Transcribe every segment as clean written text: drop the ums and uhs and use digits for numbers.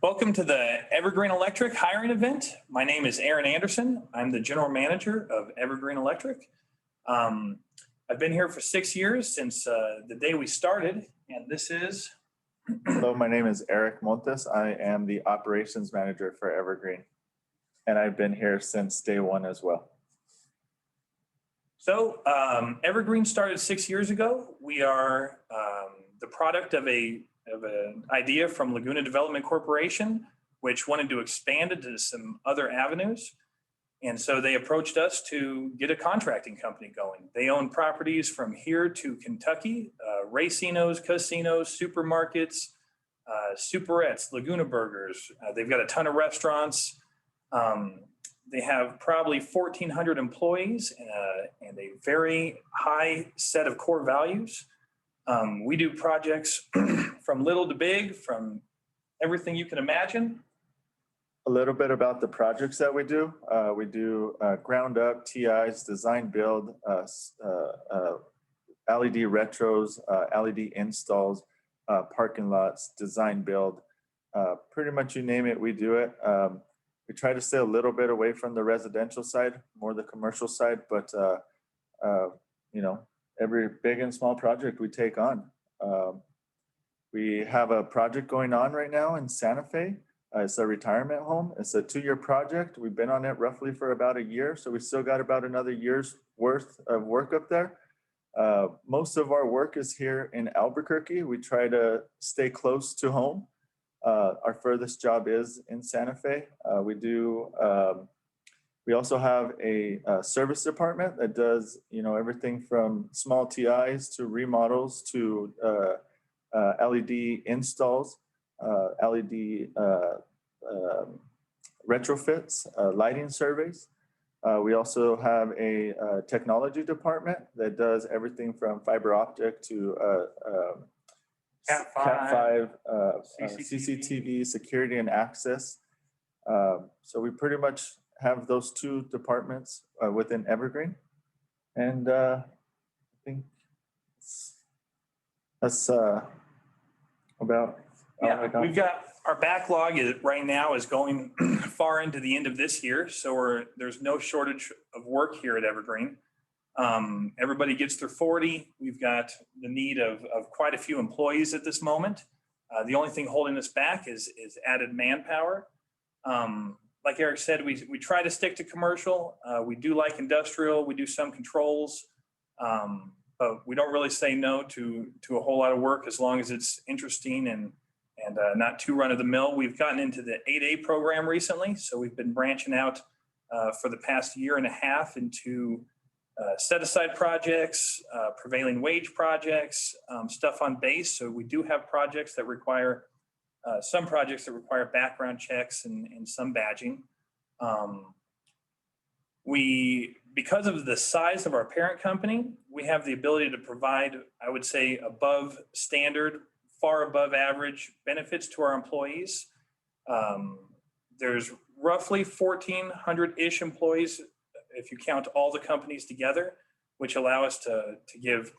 Welcome to the Evergreen Electric hiring event. My name is Aaron Anderson. I'm the general manager of Evergreen Electric. I've been here for 6 years since the day we started, and this is. Hello, my name is Eric Montes. I am the operations manager for Evergreen, and I've been here since day one as well. So Evergreen started 6 years ago. We are the product of an idea from Laguna Development Corporation, which wanted to expand into some other avenues. And so they approached us to get a contracting company going. They own properties from here to Kentucky, racinos, casinos, supermarkets, superettes, Laguna Burgers. They've got a ton of restaurants. They have probably 1,400 employees and a very high set of core values. We do projects from little to big, from everything you can imagine. A little bit about the projects that we do. We do ground up, TIs, design build, LED retros, LED installs, parking lots, design build. Pretty much you name it, we do it. We try to stay a little bit away from the residential side, more the commercial side, but every big and small project we take on. We have a project going on right now in Santa Fe. It's a retirement home. It's a 2-year project. We've been on it roughly for about a year, so we still got about another year's worth of work up there. Most of our work is here in Albuquerque. We try to stay close to home. Our furthest job is in Santa Fe. We also have a service department that does, everything from small TIs to remodels to LED installs, LED retrofits, lighting surveys. We also have a technology department that does everything from fiber optic to Cat5, CCTV, security and access. So we pretty much have those 2 departments within Evergreen. And I think that's about. Yeah, we've got our backlog right now is going far into the end of this year. So there's no shortage of work here at Evergreen. Everybody gets their 40. We've got the need of quite a few employees at this moment. The only thing holding us back is added manpower. Like Eric said, we try to stick to commercial. We do like industrial. We do some controls, but we don't really say no to a whole lot of work as long as it's interesting and not too run of the mill. We've gotten into the 8A program recently, so we've been branching out for the past year and a half into set-aside projects, prevailing wage projects, stuff on base. So we do have projects that require some projects that require background checks and some badging. Because of the size of our parent company, we have the ability to provide, I would say, above standard, far above average benefits to our employees. There's roughly 1,400-ish employees if you count all the companies together, which allow us to give,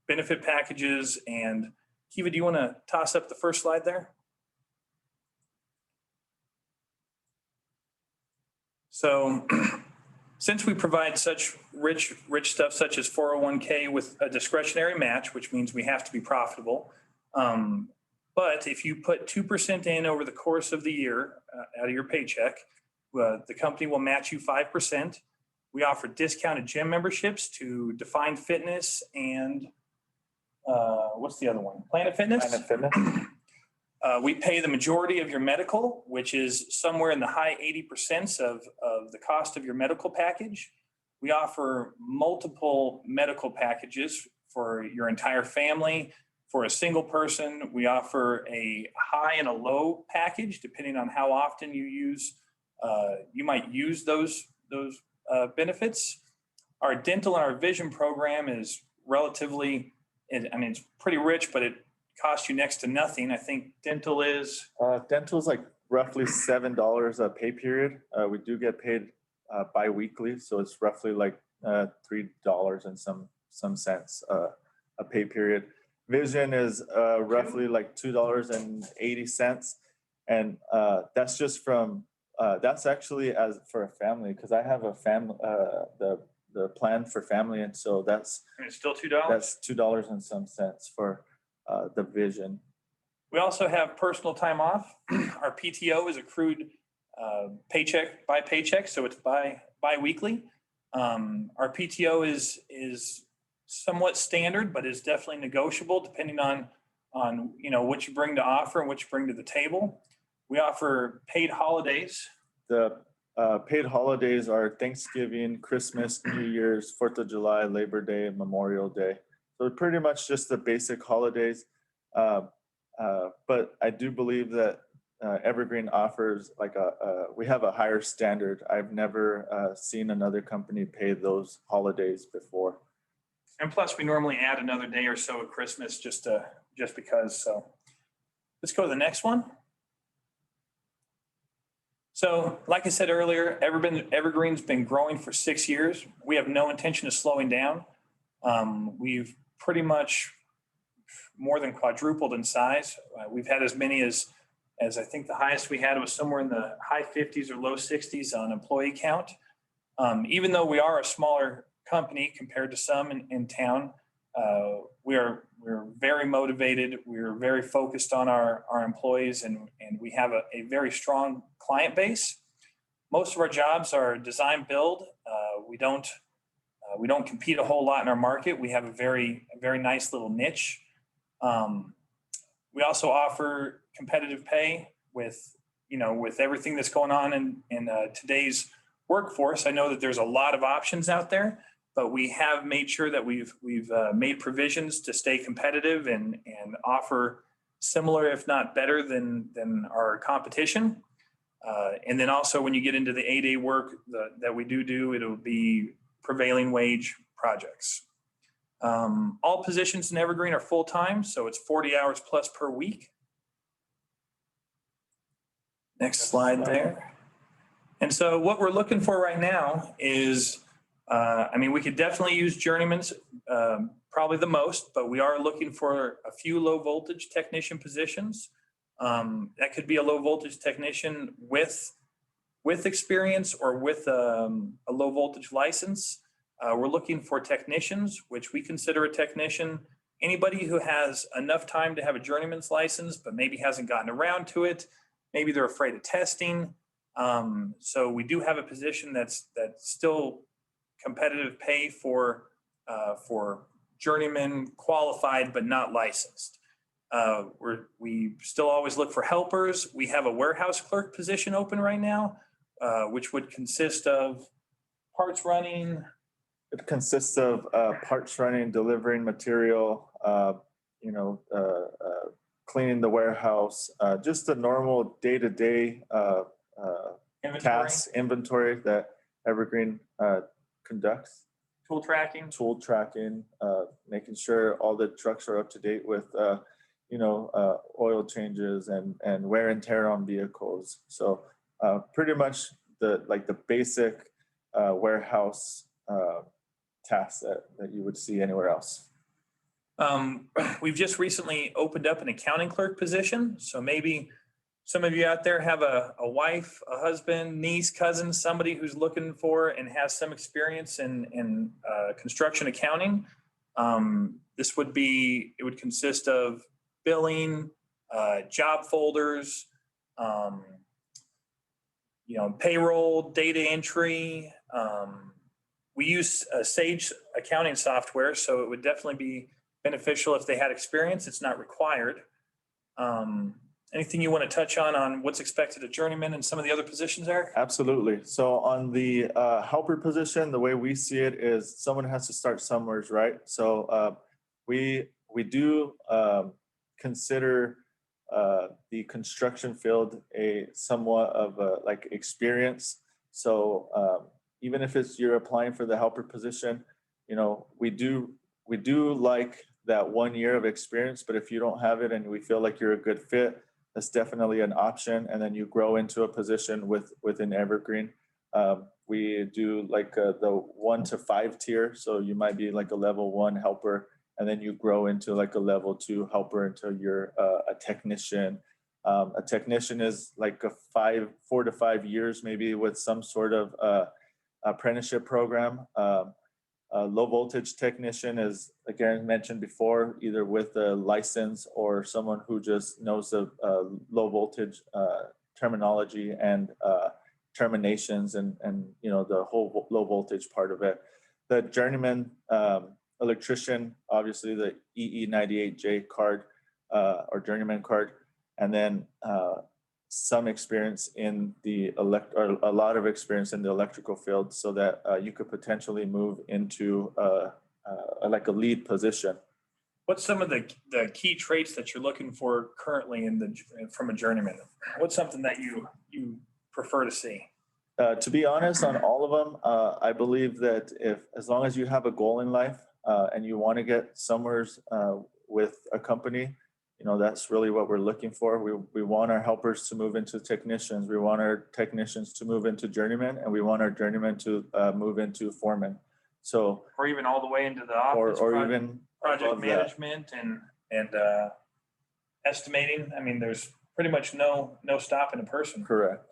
benefit packages. And Kiva, do you want to toss up the first slide there? So since we provide such rich stuff such as 401k with a discretionary match, which means we have to be profitable, but if you put 2% in over the course of the year out of your paycheck, the company will match you 5%. We offer discounted gym memberships to Define Fitness and what's the other one? Planet Fitness. Planet Fitness. We pay the majority of your medical, which is somewhere in the high 80% of the cost of your medical package. We offer multiple medical packages for your entire family. For a single person, we offer a high and a low package, depending on how often you might use those benefits. Our dental and our vision program is relatively, it's pretty rich, but it costs you next to nothing. I think dental is like roughly $7 a pay period. We do get paid bi-weekly, so it's roughly like $3 and some cents a pay period. Vision is roughly like $2.80, And that's just from, that's actually as for a family, because I have a family, the plan for family. And so that's And it's still $2. $2 and some cents for the vision. We also have personal time off. Our PTO is accrued paycheck by paycheck, so it's bi-weekly. Our PTO is somewhat standard, but is definitely negotiable depending on what you bring to offer and what you bring to the table. We offer paid holidays. The paid holidays are Thanksgiving, Christmas, New Year's, 4th of July, Labor Day, Memorial Day. So pretty much just the basic holidays. But I do believe that Evergreen offers like we have a higher standard. I've never seen another company pay those holidays before. And plus, we normally add another day or so at Christmas just because. So let's go to the next one. So like I said earlier, Evergreen's been growing for 6 years. We have no intention of slowing down. We've pretty much more than quadrupled in size. We've had as many as I think the highest we had was somewhere in the high 50s or low 60s on employee count. Even though we are a smaller company compared to some in town, we're very motivated. We're very focused on our employees, and we have a very strong client base. Most of our jobs are design build. We don't compete a whole lot in our market. We have a very nice little niche. We also offer competitive pay with everything that's going on in today's workforce. I know that there's a lot of options out there, but we have made sure that we've made provisions to stay competitive and offer similar, if not better than our competition. And then also when you get into the 8A work that we do, it'll be prevailing wage projects. All positions in Evergreen are full-time, so it's 40 hours plus per week. Next slide there. And so what we're looking for right now is, we could definitely use journeyman's, probably the most, but we are looking for a few low voltage technician positions. That could be a low voltage technician with experience or with a low voltage license. We're looking for technicians, which we consider a technician. Anybody who has enough time to have a journeyman's license, but maybe hasn't gotten around to it. Maybe they're afraid of testing. So we do have a position that's still competitive pay for journeyman qualified, but not licensed. We still always look for helpers. We have a warehouse clerk position open right now, which would consist of parts running. It consists of parts running, delivering material, cleaning the warehouse, just the normal day-to-day tasks, inventory that Evergreen conducts. Tool tracking, making sure all the trucks are up to date with, oil changes and wear and tear on vehicles. So pretty much the basic warehouse tasks that you would see anywhere else. We've just recently opened up an accounting clerk position. So maybe some of you out there have a wife, a husband, niece, cousin, somebody who's looking for and has some experience in construction accounting. It would consist of billing, job folders, payroll, data entry. We use Sage accounting software, so it would definitely be beneficial if they had experience. It's not required. Anything you want to touch on what's expected of journeyman and some of the other positions, Eric? Absolutely. So on the helper position, the way we see it is someone has to start somewhere, right? So we do consider the construction field a somewhat of experience. So even if you're applying for the helper position, we do like that 1 year of experience, but if you don't have it and we feel like you're a good fit, that's definitely an option. And then you grow into a position within Evergreen. We do the 1 to 5 tier. So you might be like a level 1 helper, and then you grow into like a level 2 helper until you're a technician. A technician is like 4 to 5 years, maybe with some sort of apprenticeship program. A low voltage technician is, again, mentioned before, either with a license or someone who just knows the low voltage terminology and terminations and the whole low voltage part of it. The journeyman electrician, obviously the EE98J card or journeyman card, and then some experience in the or a lot of experience in the electrical field, so that you could potentially move into like a lead position. What's some of the key traits that you're looking for currently from a journeyman? What's something that you prefer to see? To be honest, on all of them, I believe that as long as you have a goal in life and you want to get somewhere with a company, that's really what we're looking for. We want our helpers to move into technicians. We want our technicians to move into journeymen, and we want our journeymen to move into foremen. So, or even all the way into the office, or even project management and estimating. I mean, there's pretty much no stopping a person. Correct.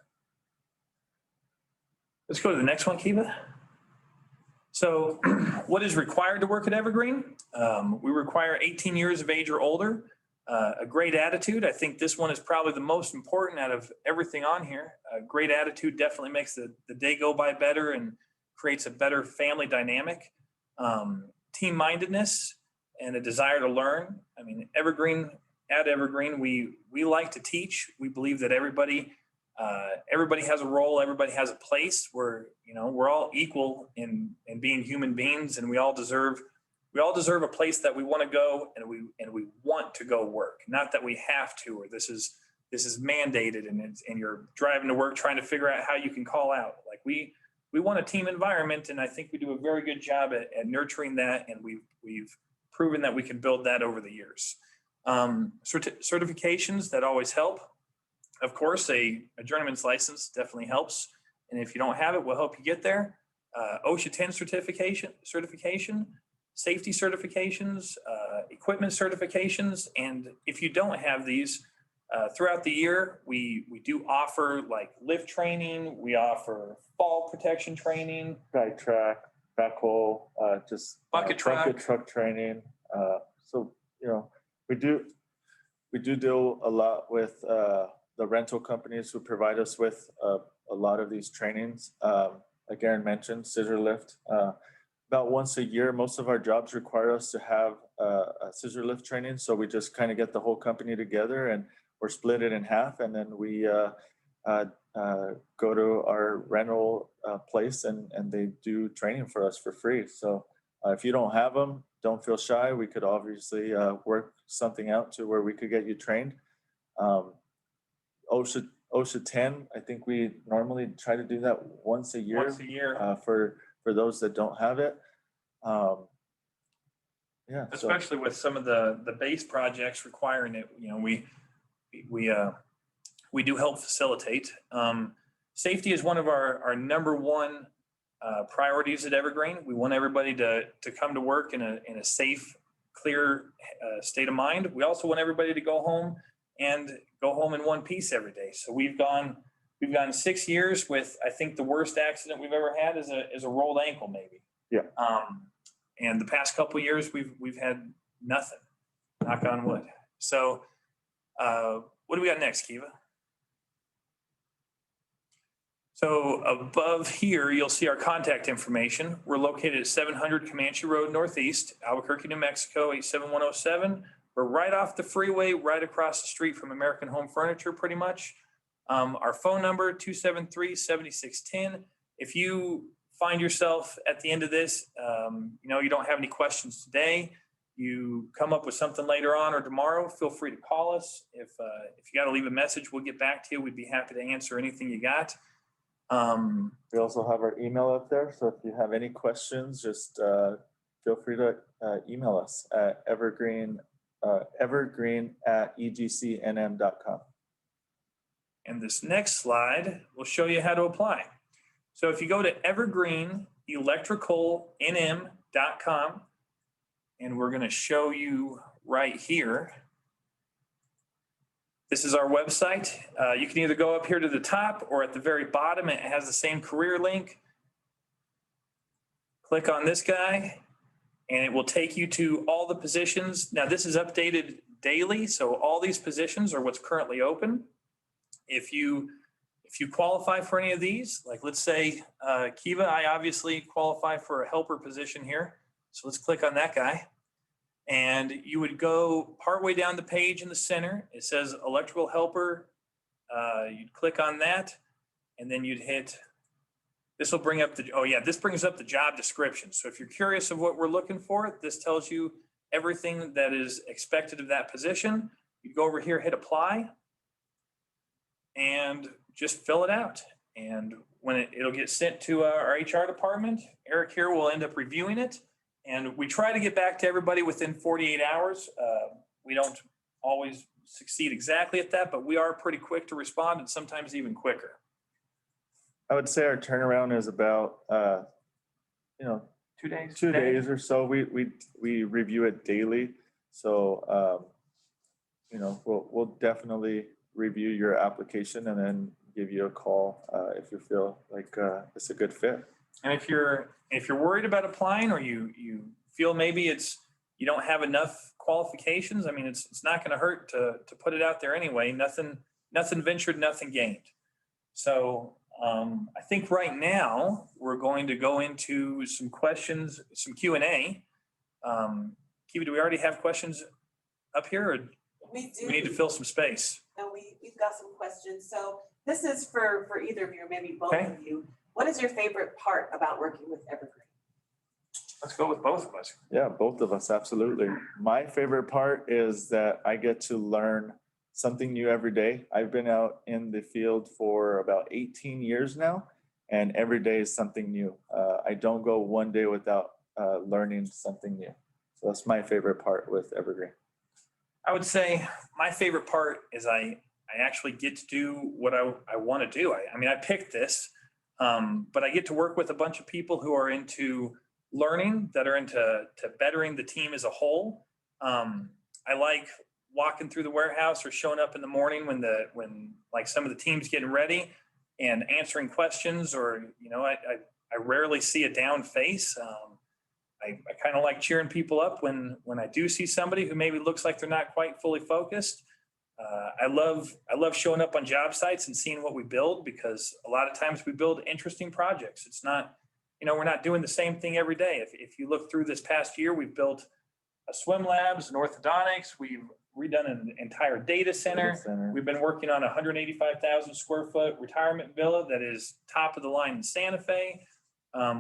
Let's go to the next one, Kiva. So what is required to work at Evergreen? We require 18 years of age or older, a great attitude. I think this one is probably the most important out of everything on here. A great attitude definitely makes the day go by better and creates a better family dynamic. Team-mindedness and a desire to learn. I mean, at Evergreen, we like to teach. We believe that everybody has a role, everybody has a place. We're all equal in being human beings, and we all deserve a place that we want to go and we want to go work. Not that we have to, or this is mandated and you're driving to work trying to figure out how you can call out. Like we want a team environment, and I think we do a very good job at nurturing that, and we've proven that we can build that over the years. Certifications that always help. Of course, a journeyman's license definitely helps. And if you don't have it, we'll help you get there. OSHA 10 certification, safety certifications, equipment certifications. And if you don't have these, throughout the year, we do offer like lift training. We offer fall protection training. Guide track, backhoe, just bucket truck training. So, we do deal a lot with the rental companies who provide us with a lot of these trainings. Like Aaron mentioned, scissor lift. About once a year, most of our jobs require us to have a scissor lift training. So we just kind of get the whole company together and we're split it in half. And then we go to our rental place and they do training for us for free. So if you don't have them, don't feel shy. We could obviously work something out to where we could get you trained. OSHA 10, I think we normally try to do that once a year. For those that don't have it. Yeah. Especially with some of the base projects requiring it, we do help facilitate. Safety is one of our number one priorities at Evergreen. We want everybody to come to work in a safe, clear state of mind. We also want everybody to go home in one piece every day. So we've gone 6 years with, I think the worst accident we've ever had is a rolled ankle, maybe. Yeah. And the past couple of years we've had nothing, knock on wood. So what do we got next, Kiva? So above here, you'll see our contact information. We're located at 700 Comanche Road Northeast, Albuquerque, New Mexico, 87107. We're right off the freeway, right across the street from American Home Furniture, pretty much. Our phone number, 273-7610. If you find yourself at the end of this, you don't have any questions today, you come up with something later on or tomorrow, feel free to call us. If you got to leave a message, we'll get back to you. We'd be happy to answer anything you got. We also have our email up there. So if you have any questions, just feel free to email us at evergreen@egcnm.com. And this next slide will show you how to apply. So if you go to evergreenelectricalnm.com, and we're going to show you right here. This is our website. You can either go up here to the top or at the very bottom. It has the same career link. Click on this guy and it will take you to all the positions. Now this is updated daily. So all these positions are what's currently open. If you qualify for any of these, like let's say Kiva, I obviously qualify for a helper position here. So let's click on that guy. And you would go partway down the page in the center. It says electrical helper. You'd click on that and then you'd hit, this will bring up the, oh yeah, this brings up the job description. So if you're curious of what we're looking for, this tells you everything that is expected of that position. You go over here, hit apply and just fill it out. And when it'll get sent to our HR department, Eric here will end up reviewing it. And we try to get back to everybody within 48 hours. We don't always succeed exactly at that, but we are pretty quick to respond and sometimes even quicker. I would say our turnaround is about, 2 days. 2 days or so. We review it daily. So, we'll definitely review your application and then give you a call if you feel like it's a good fit. And if you're worried about applying or you feel maybe you don't have enough qualifications, I mean, it's not going to hurt to put it out there anyway. Nothing ventured, nothing gained. So I think right now we're going to go into some questions, some Q&A. Kiva, do we already have questions up here, or We do. we need to fill some space? No, we've got some questions. So this is for either of you, or maybe both Okay. of you. What is your favorite part about working with Evergreen? Let's go with both of us. Yeah, both of us, absolutely. My favorite part is that I get to learn something new every day. I've been out in the field for about 18 years now, and every day is something new. I don't go one day without learning something new. So that's my favorite part with Evergreen. I would say my favorite part is I actually get to do what I want to do. I mean, I picked this, but I get to work with a bunch of people who are into learning, that are into bettering the team as a whole. I like walking through the warehouse or showing up in the morning when like some of the team's getting ready and answering questions, or, I rarely see a down face. I kind of like cheering people up when I do see somebody who maybe looks like they're not quite fully focused. I love showing up on job sites and seeing what we build, because a lot of times we build interesting projects. It's not, we're not doing the same thing every day. If you look through this past year, we've built a swim labs, an orthodontics, we've redone an entire data center. We've been working on a 185,000 square foot retirement villa that is top of the line in Santa Fe.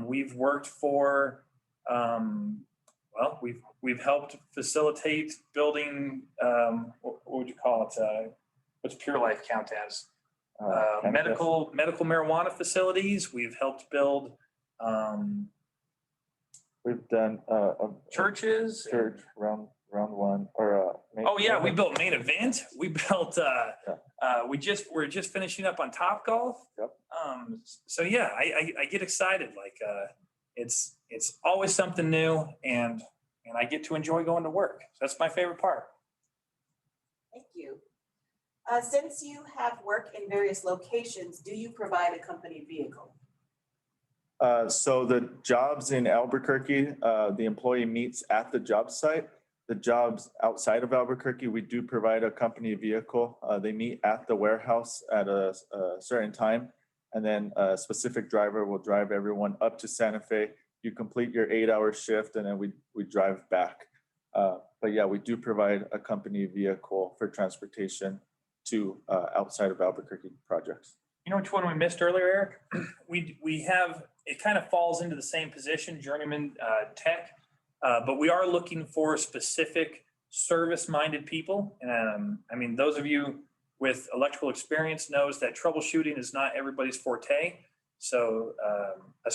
We've worked for, we've helped facilitate building, what would you call it? What's Pure Life count as? Medical marijuana facilities. We've helped build We've done churches. Church round one, or We built Main Event. We built we're just finishing up on Top Golf. Yep. So yeah, I get excited. Like it's always something new, and I get to enjoy going to work. So that's my favorite part. Thank you. Since you have work in various locations, do you provide a company vehicle? So the jobs in Albuquerque, the employee meets at the job site. The jobs outside of Albuquerque, we do provide a company vehicle. They meet at the warehouse at a certain time, and then a specific driver will drive everyone up to Santa Fe. You complete your 8-hour shift, and then we drive back. But yeah, we do provide a company vehicle for transportation to outside of Albuquerque projects. You know which one we missed earlier, Eric? We have, it kind of falls into the same position, journeyman tech, but we are looking for specific service-minded people. I mean, those of you with electrical experience knows that troubleshooting is not everybody's forte. So a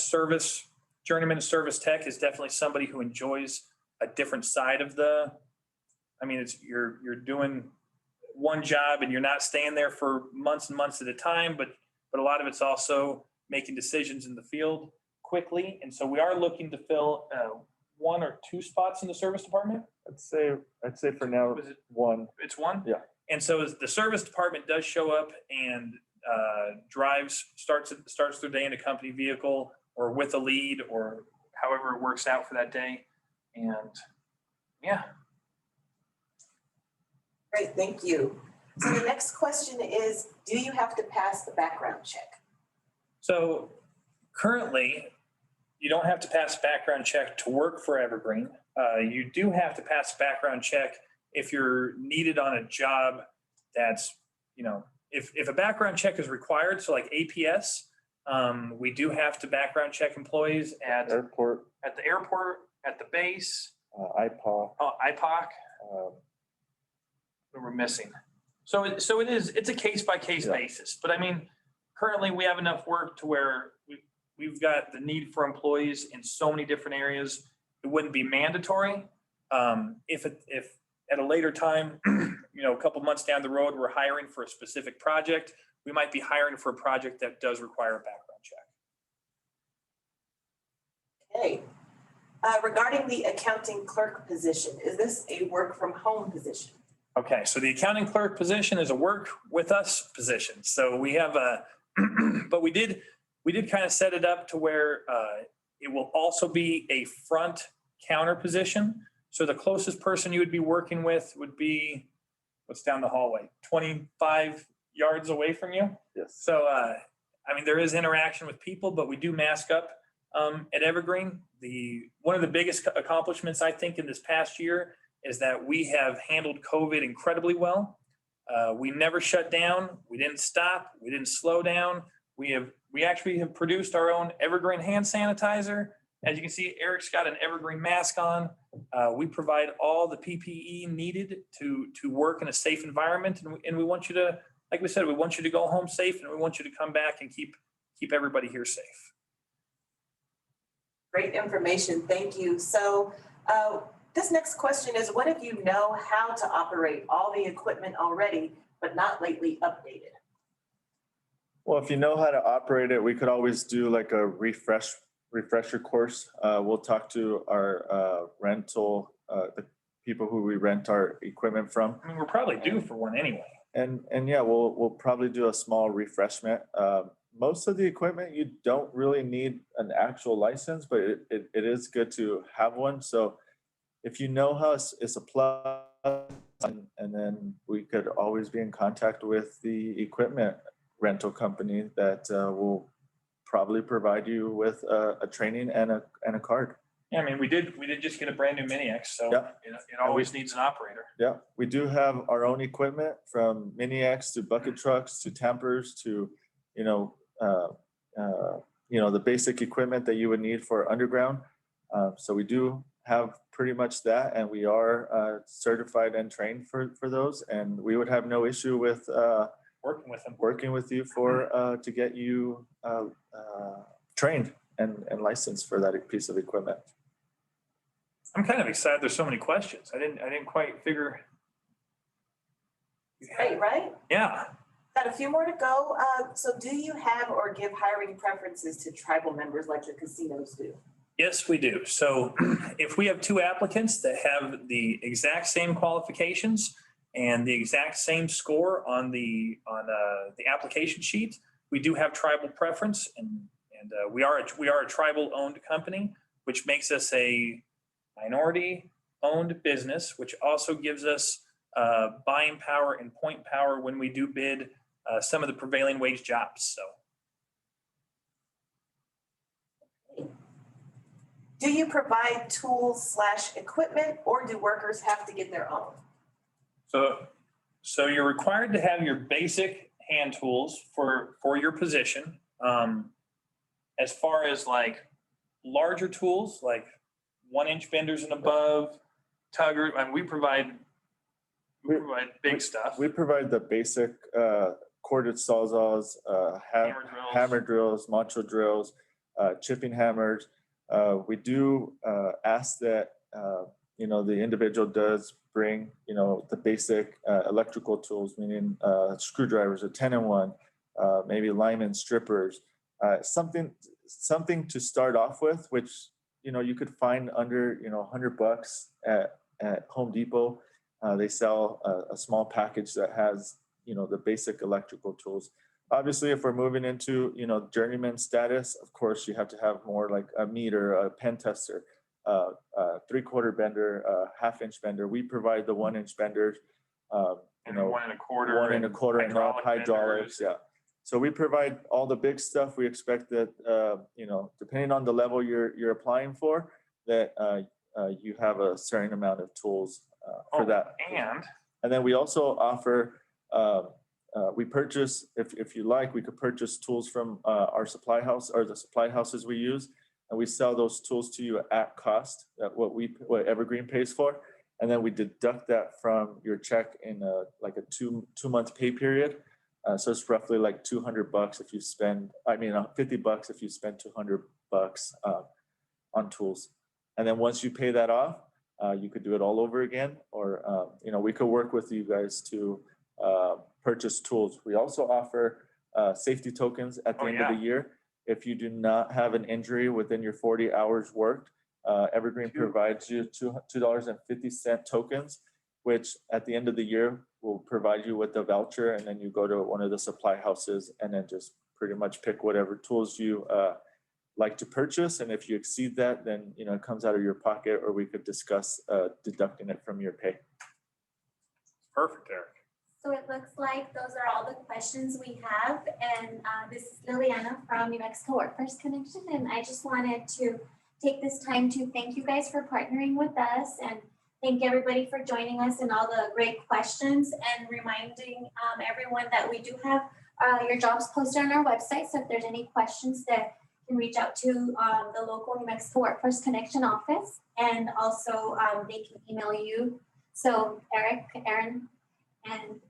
journeyman service tech is definitely somebody who enjoys a different side of you're doing one job and you're not staying there for months and months at a time, but a lot of it's also making decisions in the field quickly. And so we are looking to fill 1 or 2 spots in the service department. I'd say for now, Was it- one. It's one? Yeah. And so the service department does show up and starts their day in a company vehicle or with a lead or however it works out for that day. And yeah. Great, thank you. So the next question is, do you have to pass the background check? So currently, you don't have to pass a background check to work for Evergreen. You do have to pass a background check if you're needed on a job that's, if a background check is required, so like APS, we do have to background check employees at the airport, at the base. IPOC. IPOC. What we're missing. So it's a case by case basis. But I mean, currently we have enough work to where we've got the need for employees in so many different areas. It wouldn't be mandatory. If at a later time, a couple months down the road, we're hiring for a specific project, we might be hiring for a project that does require a background check. Okay. Regarding the accounting clerk position, is this a work from home position? Okay, so the accounting clerk position is a work with us position. So we have but we did kind of set it up to where it will also be a front counter position. So the closest person you would be working with would be, what's down the hallway, 25 yards away from you. Yes. So, there is interaction with people, but we do mask up at Evergreen. One of the biggest accomplishments, I think, in this past year is that we have handled COVID incredibly well. We never shut down. We didn't stop. We didn't slow down. We actually have produced our own Evergreen hand sanitizer. As you can see, Eric's got an Evergreen mask on. We provide all the PPE needed to work in a safe environment. And we want you to, like we said, we want you to go home safe, and we want you to come back and keep everybody here safe. Great information, thank you. So this next question is, what if you know how to operate all the equipment already, but not lately updated? Well, if you know how to operate it, we could always do like a refresher course. We'll talk to our rental, the people who we rent our equipment from. We're probably due for one anyway. And yeah, we'll probably do a small refreshment. Most of the equipment, you don't really need an actual license, but it is good to have one. So if you know how it's a plus, and then we could always be in contact with the equipment rental company that will probably provide you with a training and a card. Yeah, we did just get a brand new Mini X, so Yeah. it always needs an operator. Yeah, we do have our own equipment, from Mini X to bucket trucks to tampers to, the basic equipment that you would need for underground. So we do have pretty much that, and we are certified and trained for those, and we would have no issue with working with you to get you trained and licensed for that piece of equipment. I'm kind of excited. There's so many questions. I didn't quite figure. Great, right? Yeah. Got a few more to go. So do you have or give hiring preferences to tribal members like the casinos do? Yes, we do. So if we have two applicants that have the exact same qualifications and the exact same score on the application sheet, we do have tribal preference, and we are a tribal owned company, which makes us a minority owned business, which also gives us buying power and point power when we do bid some of the prevailing wage jobs. So, do you provide tools / equipment, or do workers have to get their own? So you're required to have your basic hand tools for your position. As far as like larger tools, like 1-inch benders and above, tugger, we provide big stuff. We provide the basic corded sawzalls, hammer drills, macho drills, chipping hammers. We do ask that the individual does bring the basic electrical tools, meaning screwdrivers, a 10-in-1, maybe lineman strippers, something to start off with, which you could find under $100 at Home Depot. They sell a small package that has, the basic electrical tools. Obviously, if we're moving into, journeyman status, of course, you have to have more like a meter, a pen tester, 3/4 bender, 1/2-inch bender. We provide the 1-inch benders. And then 1 1/4. 1 1/4 and hydraulics, benders. yeah. So we provide all the big stuff. We expect that, depending on the level you're applying for, that you have a certain amount of tools for that. And then we also offer, we purchase, if you like, we could purchase tools from our supply house or the supply houses we use. And we sell those tools to you at cost, at what Evergreen pays for. And then we deduct that from your check in like a two-month pay period. So it's roughly like $200 if you spend, $50 if you spend $200 on tools. And then once you pay that off, you could do it all over again, or, we could work with you guys to purchase tools. We also offer safety tokens at the end of the year. If you do not have an injury within your 40 hours worked, Evergreen provides you $2.50 tokens, which at the end of the year will provide you with a voucher, and then you go to one of the supply houses and then just pretty much pick whatever tools you like to purchase. And if you exceed that, then it comes out of your pocket, or we could discuss deducting it from your pay. Perfect, Eric. So it looks like those are all the questions we have. And this is Liliana from New Mexico Workforce Connection. And I just wanted to take this time to thank you guys for partnering with us, and thank everybody for joining us and all the great questions, and reminding everyone that we do have your jobs posted on our website. So if there's any questions, that you can reach out to the local New Mexico Workforce Connection office, and also they can email you. So Eric, Aaron, and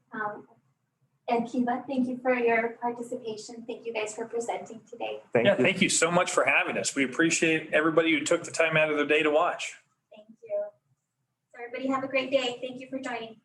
Kiva, thank you for your participation. Thank you guys for presenting today. Thank you so much for having us. We appreciate everybody who took the time out of their day to watch. Thank you. So everybody have a great day. Thank you for joining.